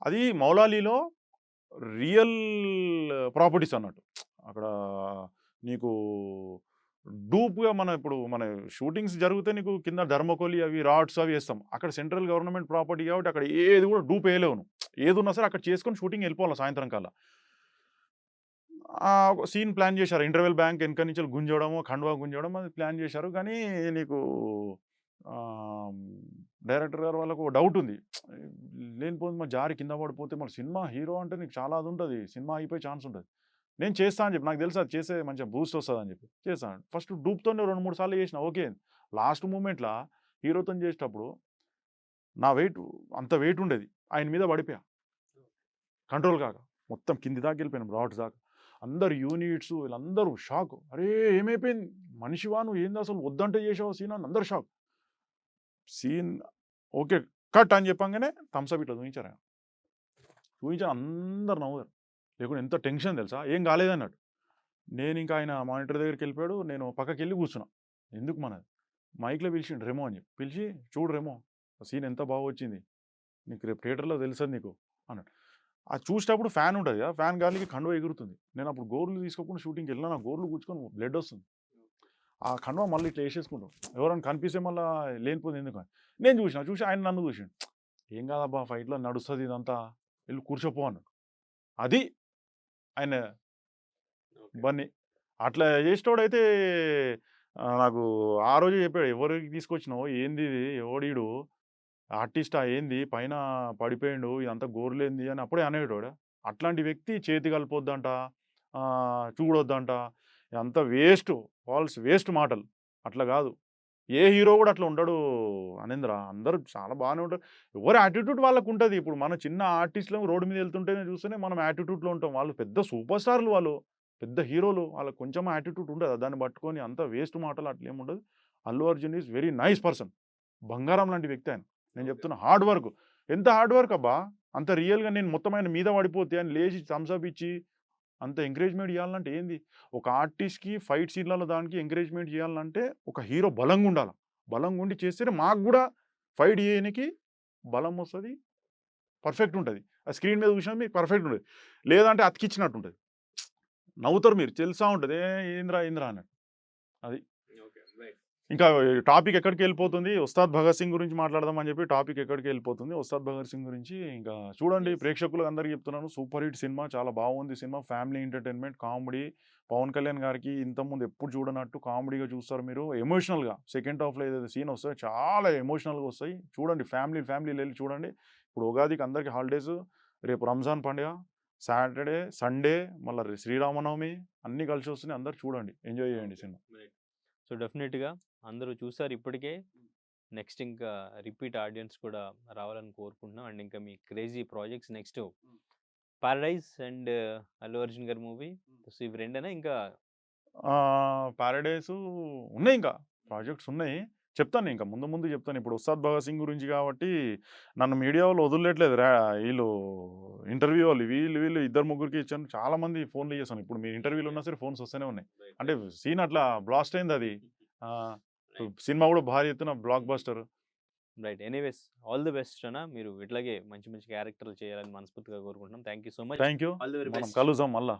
అది మౌలాలీలో రియల్ ప్రాపర్టీస్ అన్నట్టు. అక్కడ నీకు డూప్‌గా మన షూటింగ్స్ జరిగితే నీకు కింద థర్మాకోలి అవి రాడ్స్ అవి ఏస్తాం. అక్కడ సెంట్రల్ గవర్నమెంట్ ప్రాపర్టీ కాబట్టి అక్కడ ఏది కూడా డూప్ ఏయలేవు నువ్వు. ఏదున్నా సరే అక్కడ చేసుకొని షూటింగ్ ఎళ్ళిపోవాలి సాయంత్రం కల్లా. ఒక సీన్ ప్లాన్ చేశారు. ఇంటర్వెల్ బ్యాంక్ ఎనక నుంచి గుంజడము, ఖండ్వా గుంజడం అది ప్లాన్ చేశారు. కానీ నీకు ఆహ్, డైరెక్టర్ గారు వాళ్ళకు డౌట్ ఉంది. లేనిపోని జారి కింద పడిపోతే మరి సినిమా హీరో అంటే నీకు చాలా అదుంటది. సినిమా ఆగిపోయే ఛాన్స్ ఉంటది. నేను చేస్తా అని చెప్పి నాకు తెలుసు అది చేస్తే మంచిగా బూస్ట్ వస్తదని చెప్పి. చేశాను. ఫస్ట్ డూప్‌తోనే 2, 3 సార్లు చేసిన ఓకే. లాస్ట్ మూమెంట్‌ల హీరోతోని చేసేటప్పుడు నా వెయిట్ అంత వెయిట్ ఉండేది. ఆయన మీద పడిపోయా. కంట్రోల్ కాక. మొత్తం కింది దాకా వెళ్ళిపోయాను రాడ్స్ దాకా. అందరు యూనిట్స్ వీళ్ళందరూ షాక్. "అరే! ఏమైపోయింది? మనిషివా నువ్వు ఏందసలు వద్దంటే చేసావా సీన్" అని అందరూ షాక్. Scene okay. కట్ అని చెప్పంగానే థమ్స్ అప్ ఇట్లా చూయించారాయన. చూయించారు అందరూ నవ్వారు. లేకుంటే ఎంత టెన్షన్ తెలుసా? ఏం కాలేదన్నాడు. నేనింకా ఆయన మానిటర్ దగ్గరికెళ్ళిపోయాడు. నేను పక్కకెళ్ళి కూర్చున్నా. ఎందుకు మనది. మైక్‌లో పిలిచిండు రెమో అని చెప్పి. పిలిచి "చూడు రెమో సీన్ ఎంత బాగా వచ్చింది. నీకు రేపు థియేటర్‌లో తెలుస్తది నీకు" అన్నాడు. అది చూసేటప్పుడు ఫ్యాన్ ఉంటది కదా! ఫ్యాన్ గాలికి కండువా ఎగురుతుంది. నేనప్పుడు గోర్లు తీసుకోకుండా షూటింగ్‌కెళ్ళినా నా గోర్లు గుచ్చుకొని బ్లడొస్తుంది. ఆ కండువా మళ్ళీ ఇట్లా ఏసేసుకుంటాం. ఎవరైనా కనిపిస్తే మళ్ళా లేనిపోనిది ఎందుకని. నేను చూసి ఆయన నన్ను చూసిండు. "ఏం కాదబ్బా ఫైట్‌లో నడుస్తది ఇదంతా. ఎళ్లి కూర్చోపో" అన్నాడు. అది ఆయన బన్నీ. అట్లా చేసేటోడైతే నాకు ఆ రోజే చెప్పాడు. "ఎవరికి తీసుకొచ్చినావు? ఏందిది? ఎవడీడు? ఆర్టిస్టా ఏంది? పైన పడిపోయిండు. ఇదంతా గోరులేంది" అని అప్పుడే అనేటోడు. అట్లాంటి వ్యక్తి చేతి కలపొద్దంట, చూడొద్దంట. ఇదంతా వేస్ట్ మాటలు. అట్లా గాదు. ఏ హీరో గూడా అట్లా ఉండడు అనేంద్ర. అందరూ చాలా బానే ఉంటారు. ఎవరి యాటిట్యూడ్ వాళ్ళకుంటది. ఇప్పుడు మన చిన్న ఆర్టిస్ట్‌లం రోడ్డు మీద ఎళ్తుంటేనే చూస్తేనే మనం యాటిట్యూడ్‌లో ఉంటాం. వాళ్ళు పెద్ద సూపర్ స్టార్‌లు వాళ్ళు. పెద్ద హీరోలు. వాళ్ళకి కొంచెం యాటిట్యూడ్ ఉండదా? దాన్ని పట్టుకొని అంతా వేస్ట్ మాటలు అట్లేముండదు. Allu Arjun is very nice person. బంగారం లాంటి వ్యక్తి ఆయన. నేను చెప్తున్నా హార్డ్ వర్క్. ఎంత హార్డ్ వర్క్ అబ్బా! అంత రియల్‌గా నేను మొత్తం ఆయన మీద పడిపోతే ఆయన లేచి థమ్స్ అప్ ఇచ్చి అంత ఎంకరేజ్‌మెంట్ ఇయ్యాలంటే ఏంది? ఒక ఆర్టిస్ట్‌కి ఫైట్ సీన్‌లలో దానికి ఎంకరేజ్‌మెంట్ చేయాలంటే ఒక హీరో బలంగుండాల. బలంగా ఉండి చేస్తేనే మాకు కూడా ఫైట్ చేయడానికి బలం వస్తుంది, పర్ఫెక్ట్ ఉంటుంది. ఆ స్క్రీన్ మీద చూసినా మీకు పర్ఫెక్ట్ ఉంటుంది. లేదంటే అతికిచ్చినట్టు ఉంటుంది. నవ్వుతారు మీరు, తెలుసా ఉంటుంది ఏంద్రా ఏంద్రా అన్నట్టు. అది ఇంకా టాపిక్ ఎక్కడికి వెళ్ళిపోతుంది, ఉస్తాద్ భగత్ సింగ్ గురించి మాట్లాడదాం అని చెప్పి టాపిక్ ఎక్కడికి వెళ్ళిపోతుంది. ఉస్తాద్ భగత్ సింగ్ గురించి ఇంకా చూడండి, ప్రేక్షకులకు అందరికీ చెప్తున్నాను, సూపర్ హిట్ సినిమా, చాలా బాగుంది cinema, family entertainment, comedy. Pawan Kalyan గారికి ఇంతకుముందు ఎప్పుడు చూడనట్టు కామెడీగా చూస్తారు మీరు, ఎమోషనల్గా. సెకండ్ హాఫ్లో ఏదైతే సీన్ వస్తాయో చాలా ఎమోషనల్గా వస్తాయి. చూడండి, ఫ్యామిలీలు వెళ్ళి చూడండి. ఇప్పుడు ఉగాదికి అందరికీ హాలిడేస్, రేపు రంజాన్ పండుగ, సాటర్డే సండే, మళ్ళీ శ్రీరామనవమి అన్నీ కలిసి వస్తున్నాయి. అందరు చూడండి, ఎంజాయ్ చేయండి సినిమా. సో డెఫినెట్గా అందరూ చూసారు ఇప్పటికే. నెక్స్ట్ ఇంకా రిపీట్ ఆడియన్స్ కూడా రావాలని కోరుకుంటున్నాం. అండ్ ఇంకా మీ crazy projects next Paradise and Allu Arjun గారి మూవీ, సో ఇవి రెండేనా ఇంకా? పారడైస్ ఉన్నాయి, ఇంకా ప్రాజెక్ట్స్ ఉన్నాయి. చెప్తాను, ఇంకా ముందు ముందు చెప్తాను. ఇప్పుడు ఉస్తాద్ భగత్ సింగ్ గురించి కాబట్టి నన్ను మీడియా వాళ్ళు వదిలేట్లేదు. వీళ్ళు ఇంటర్వ్యూ వాళ్ళు వీళ్ళు ఇద్దరు ముగ్గురికి ఇచ్చాను. చాలా మంది ఫోన్లు చేశాను. ఇప్పుడు మీ ఇంటర్వ్యూలు ఉన్నా సరే ఫోన్స్ వస్తూనే ఉన్నాయి. అంటే సీన్ అట్లా బ్లాస్ట్ అయింది అది. ఆ, సినిమా కూడా భారీ ఎత్తున block buster. Right. Anyways, all the best అన్న. మీరు ఇట్లాగే మంచి మంచి క్యారెక్టర్లు చేయాలని మనస్ఫూర్తిగా కోరుకుంటున్నాం. Thank you so much. Thank you. All the very మనం బెస్ట్. కలుద్దాం మళ్ళా.